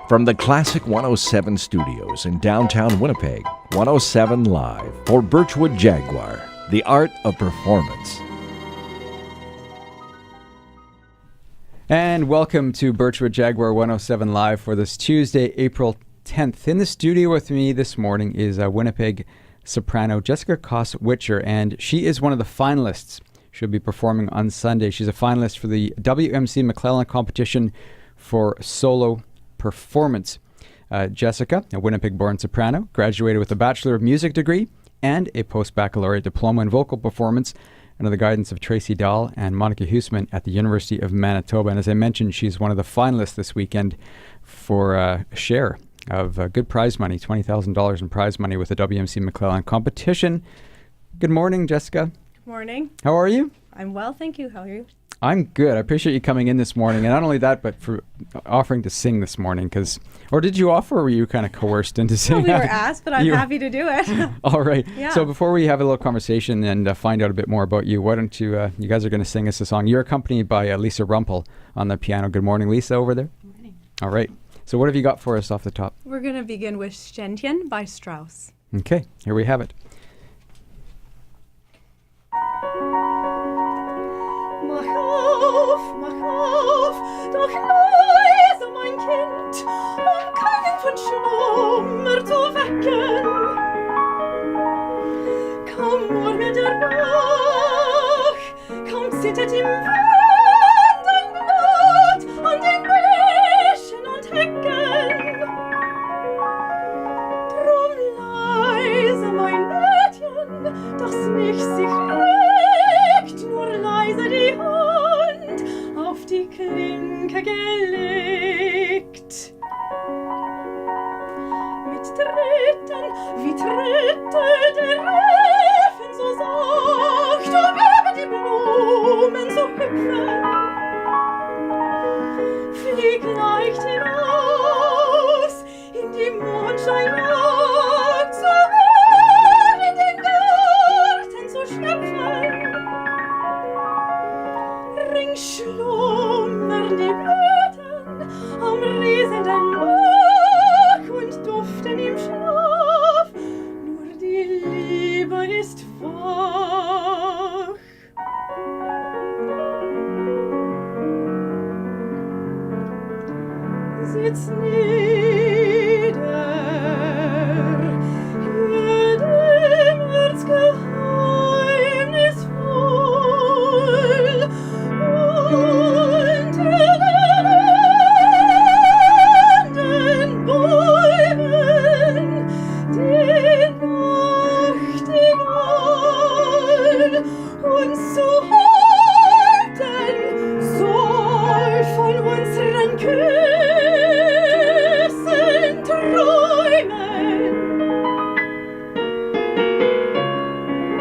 From the Classic 107 studios in downtown Winnipeg, 107 Live for Birchwood Jaguar, the art of performance. And welcome to Birchwood Jaguar 107 Live for this Tuesday, April 10th. In the studio with me this morning is Winnipeg soprano Jessica Kos-Whicher, and she is one of the finalists. She'll be performing on Sunday. She's a finalist for the WMC McLellan Competition for solo performance. Jessica, a Winnipeg-born soprano, graduated with a Bachelor of Music degree and a post-baccalaureate diploma in vocal performance under the guidance of Tracy Dahl and Monica Huseman at the University of Manitoba. And as I mentioned, she's one of the finalists this weekend for a share of good prize money, $20,000 in prize money with the WMC McLellan Competition. Good morning, Jessica. Good morning. How are you? I'm well, thank you. How are you? I'm good. I appreciate you coming in this morning. And not only that, but for offering to sing this morning. Or did you offer, or were you kind of coerced into singing? Well, we were asked, but I'm happy to do it. All right. Yeah. So before we have a little conversation and find out a bit more about you, why don't you, you guys are going to sing us a song. You're accompanied by Lisa Rumpel on the piano. Good morning, Lisa, over there. Good morning. All right. So what have you got for us off the top? We're going to begin with Ständchen by Strauss. Okay, here we have it. Mach auf, doch leise, mein Kind, keinen von Schlummer zu wecken. Kaum murmelt der Bach, kaum zittert im Wind ein Blatt an den Büschen und Hecken. Drum leise, mein Mädchen, dass mich sich regt, nur leise die Hand auf die Klinke gelegt. Mit Tritten, wie Tritte der Elfen so sacht, über die Blumen zu hüpfen. Flieg leicht hinaus in die Mondscheinnacht, so wohl in den Garten zu schlüpfen. Rings schlummern die Blüten am riesenden Bach und duften im Schlaf, nur die Liebe ist wach. Sitz nieder, hör dem Herz geheimnisvoll, unter den Bäumen, die Nachtigall uns zu halten soll von unseren Küssen träumen.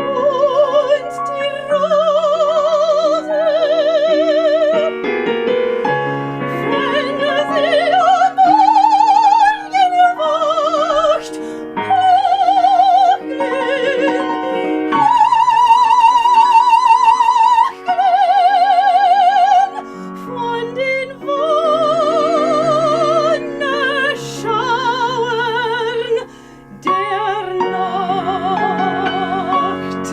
Und die Rose, wenn sie am Morgen erwacht, von den Wonneschauern der Nacht.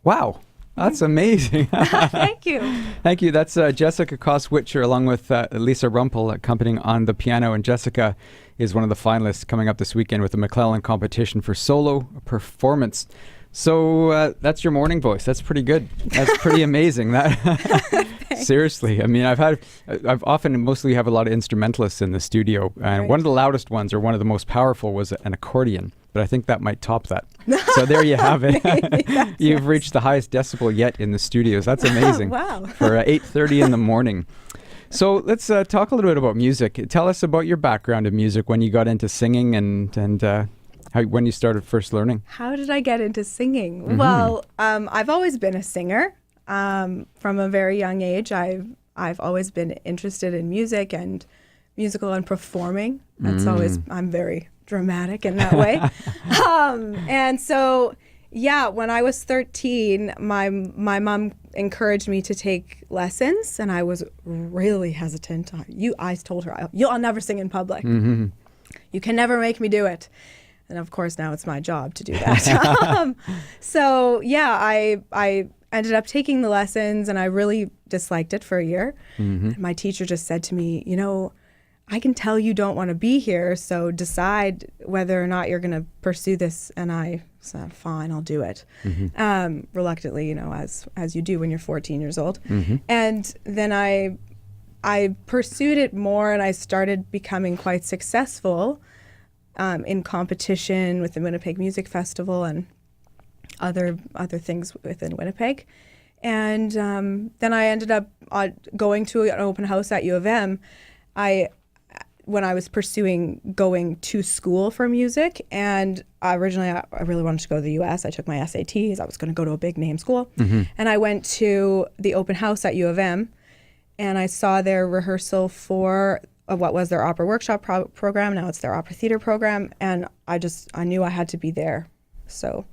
Wow, that's amazing. Thank you. Thank you. That's Jessica Kos-Whicher along with Lisa Rumpel accompanying on the piano. And Jessica is one of the finalists coming up this weekend with the McLellan Competition for solo performance. So that's your morning voice. That's pretty good. That's pretty amazing. That seriously. I mean, I've often mostly have a lot of instrumentalists in the studio, and Right. one of the loudest ones or one of the most powerful was an accordion. But I think that might top that. So there you have it. You've reached the highest decibel yet in the studios. That's amazing. Wow. For 8:30 in the morning. So let's talk a little bit about music. Tell us about your background in music, when you got into singing and when you started first learning. How did I get into singing? Mm-hmm. Well, I've always been a singer. From a very young age, I've always been interested in music and musical and performing. That's always, I'm very dramatic in that way. And so, yeah, when I was 13, my mom encouraged me to take lessons, and I was really hesitant. I told her, I'll never sing in public. Mm-hmm. You can never make me do it. And of course, now it's my job to do that. So yeah, I ended up taking the lessons, and I really disliked it for a year. Mm-hmm. My teacher just said to me, I can tell you don't want to be here, so decide whether or not you're going to pursue this. And I said, fine, I'll do it. Mm-hmm. Reluctantly, as you do when you're 14 years old. Mm-hmm. And then I pursued it more, and I started becoming quite successful in competition with the Winnipeg Music Festival and other things within Winnipeg. And then I ended up going to an open house at U of M. When I was pursuing going to school for music, and originally I really wanted to go to the U.S. I took my SATs. I was going to go to a big name school. Mm-hmm. And I went to the open house at U of M, and I saw their rehearsal for what was their opera workshop program. Now it's their opera theater program. And I knew I had to be there. So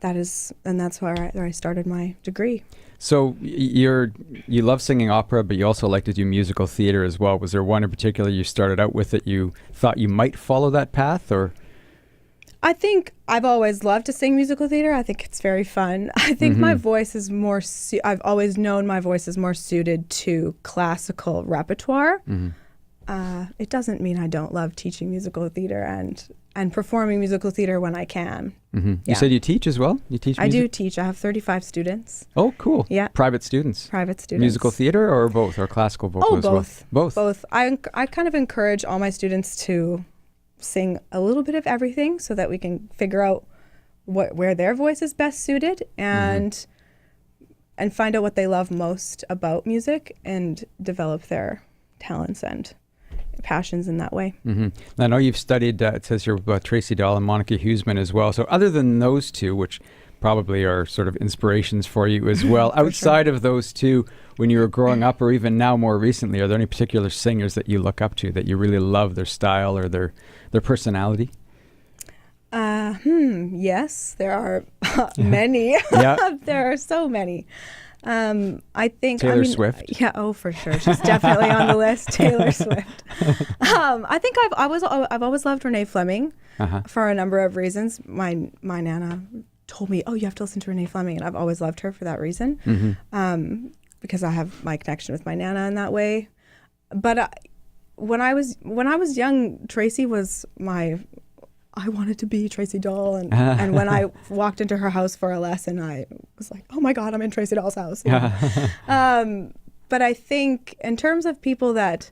that's where I started my degree. So you love singing opera, but you also like to do musical theater as well. Was there one in particular you started out with that you thought you might follow that path, or? I think I've always loved to sing musical theater. I think it's very fun. I think my voice is more, I've always known my voice is more suited to classical repertoire. Mm-hmm. It doesn't mean I don't love teaching musical theater and performing musical theater when I can. Mm-hmm. Yeah. You said you teach as well? You teach music? I do teach. I have 35 students. Oh, cool. Yeah. Private students? Private students. Musical theater or both, or classical vocal as both. well? Both. Both. I kind of encourage all my students to sing a little bit of everything so that we can figure out where their voice is best suited and find out what they love most about music and develop their talents and passions in that way. Mm-hmm. I know you've studied, it says here, Tracy Dahl and Monica Huseman as well. So other than those two, which probably are sort of inspirations for you as well, outside of those two, when you were growing up or even now more recently, are there any particular singers that you look up to that you really love their style or their personality? Yes, there are many. Yeah. There are so many. I think Taylor Swift. Yeah, for sure. She's definitely on the list. Taylor Swift. I think I've always loved Renee Fleming for a number of reasons. My nana told me, "Oh, you have to listen to Renee Fleming," and I've always loved her for that reason. Because I have my connection with my nana in that way. But when I was young, Tracy was I wanted to be Tracy Dahl, and when I walked into her house for a lesson, I was like, oh my God, I'm in Tracy Dahl's house. But I think in terms of people that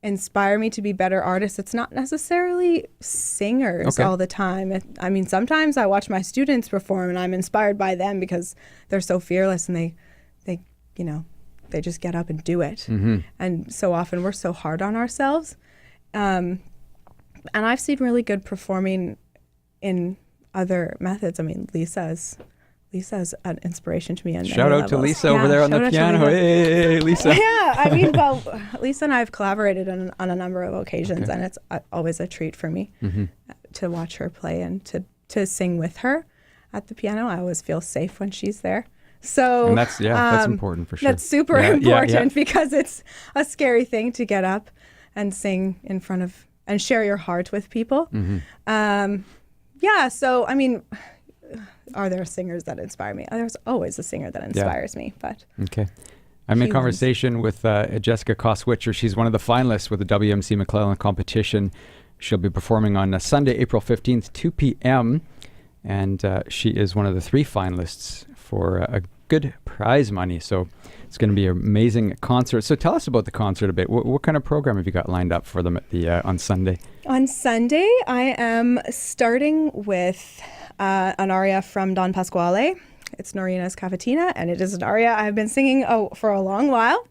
inspire me to be better artists, it's not necessarily singers all the time. I mean, sometimes I watch my students perform and I'm inspired by them because they're so fearless and they just get up and do it. And so often we're so hard on ourselves. And I've seen really good performing in other methods. I mean, Lisa's an inspiration to me. Shout out to Lisa over there on the piano. Hey, Lisa. Yeah, I mean, well, Lisa and I have collaborated on a number of occasions, and it's always a treat for me to watch her play and to sing with her at the piano. I always feel safe when she's there. So and that's important for sure. That's super important because it's a scary thing to get up and sing in front of and share your heart with people. So I mean, are there singers that inspire me? There's always a singer that inspires me. But okay, I'm in conversation with Jessica Kos-Whicher. She's one of the finalists with the WMC McLellan Competition. She'll be performing on Sunday, April 15th, 2 p.m. And she is one of the 3 finalists for a good prize money. So it's going to be an amazing concert. So tell us about the concert a bit. What kind of program have you got lined up for them at on Sunday? On Sunday, I am starting with an aria from Don Pasquale. It's Norina's Cavatina, and it is an aria I've been singing for a long while.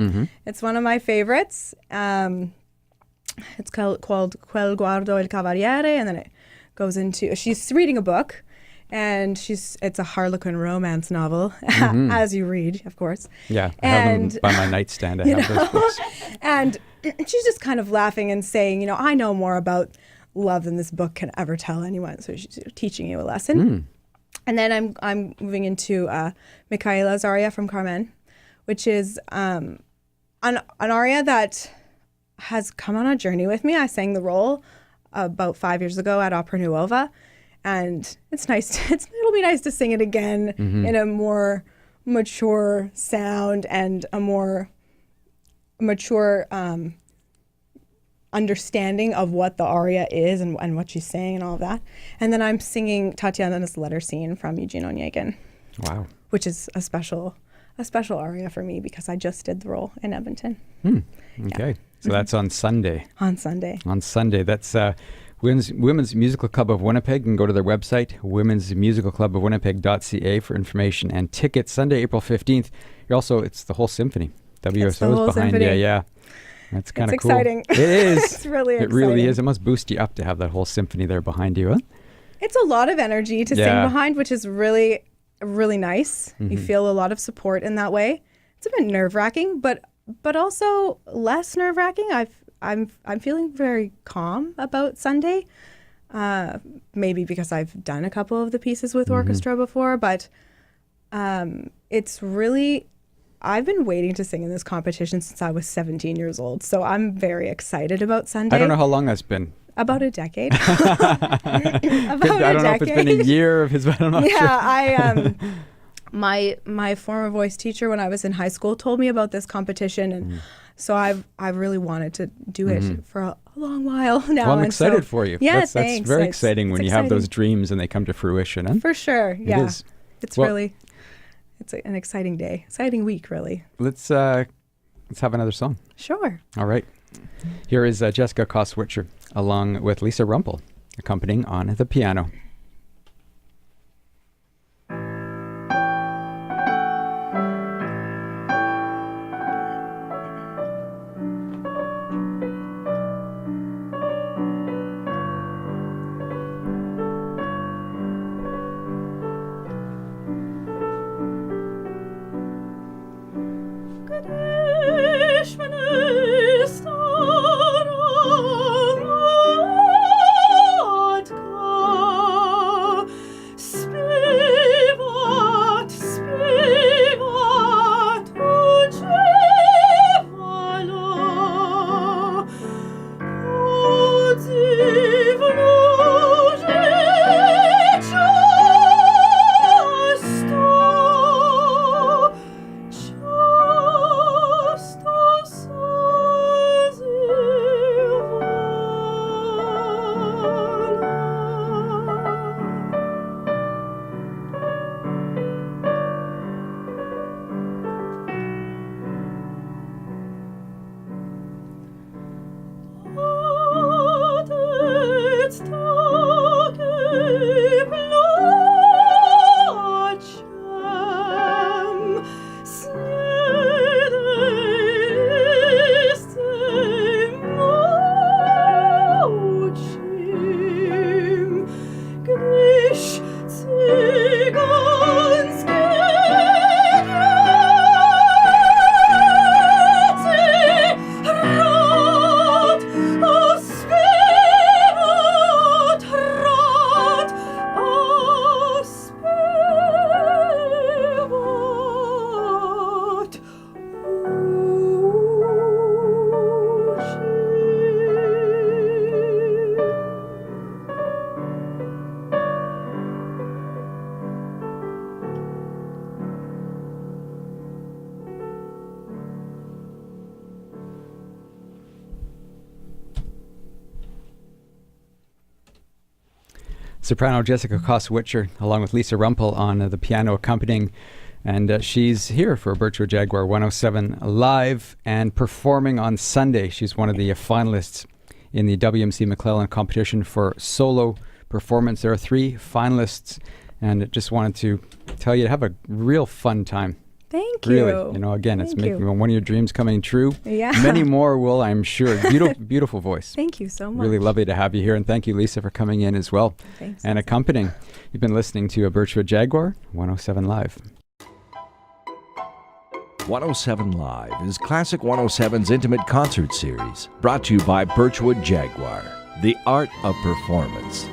It's one of my favorites. It's called Quel Guardo il Cavaliere, and then it goes into, she's reading a book, and it's a Harlequin romance novel, as you read, of course. Yeah, I have them by my nightstand. I have those books. And she's just kind of laughing and saying, I know more about love than this book can ever tell anyone. So she's teaching you a lesson. And then I'm moving into Michaela's aria from Carmen, which is an aria that has come on a journey with me. I sang the role about 5 years ago at Opera Nuova, and it's nice. It'll be nice to sing it again in a more mature sound and a more mature understanding of what the aria is and what she's saying and all of that. And then I'm singing Tatiana's letter scene from Eugene Onegin. Wow. Which is a special aria for me because I just did the role in Edmonton. Okay. Yeah. So that's on Sunday. On Sunday. That's Women's Musical Club of Winnipeg. You can go to their website, womensmusicalclubofwinnipeg.ca, for information and tickets. Sunday, April 15th. It's the whole symphony. WSO is behind symphony. you. Yeah. That's kind of cool. Exciting. It is. It's really exciting. It really is. It must boost you up to have that whole symphony there behind you, huh? It's a lot of energy to sing behind, which is really, really nice. You feel a lot of support in that way. It's a bit nerve-wracking, but also less nerve-wracking. I'm feeling very calm about Sunday. Maybe because I've done a couple of the pieces with orchestra before, but it's really, I've been waiting to sing in this competition since I was 17 years old. So I'm very excited about Sunday. I don't know how long that's been. About a decade. I don't know if it's been a year. I'm not sure. My former voice teacher when I was in high school told me about this competition, and so I've really wanted to do it for a long while now. Well, I'm excited for you. Yeah, that's very exciting when you have those dreams and they come to fruition. Huh? For sure. Yeah. It is. It's an exciting day, exciting week, really. Let's have another song. Sure. All right. Here is Jessica Kos-Whicher along with Lisa Rumpel accompanying on the piano. Soprano Jessica Kos-Whicher along with Lisa Rumpel on the piano accompanying, and she's here for Birchwood Jaguar 107 Live and performing on Sunday. She's one of the finalists in the WMC McLellan Competition for solo performance. There are 3 finalists, and just wanted to tell you to have a real fun time. Thank you. Really, again, it's making one of your dreams coming true. Yeah. Many more will, I'm sure. Beautiful voice. Thank you so much. Really lovely to have you here, and thank you, Lisa, for coming in as well. Thanks. And accompanying. You've been listening to a Birchwood Jaguar 107 Live. 107 Live is Classic 107's intimate concert series, brought to you by Birchwood Jaguar. The Art of Performance.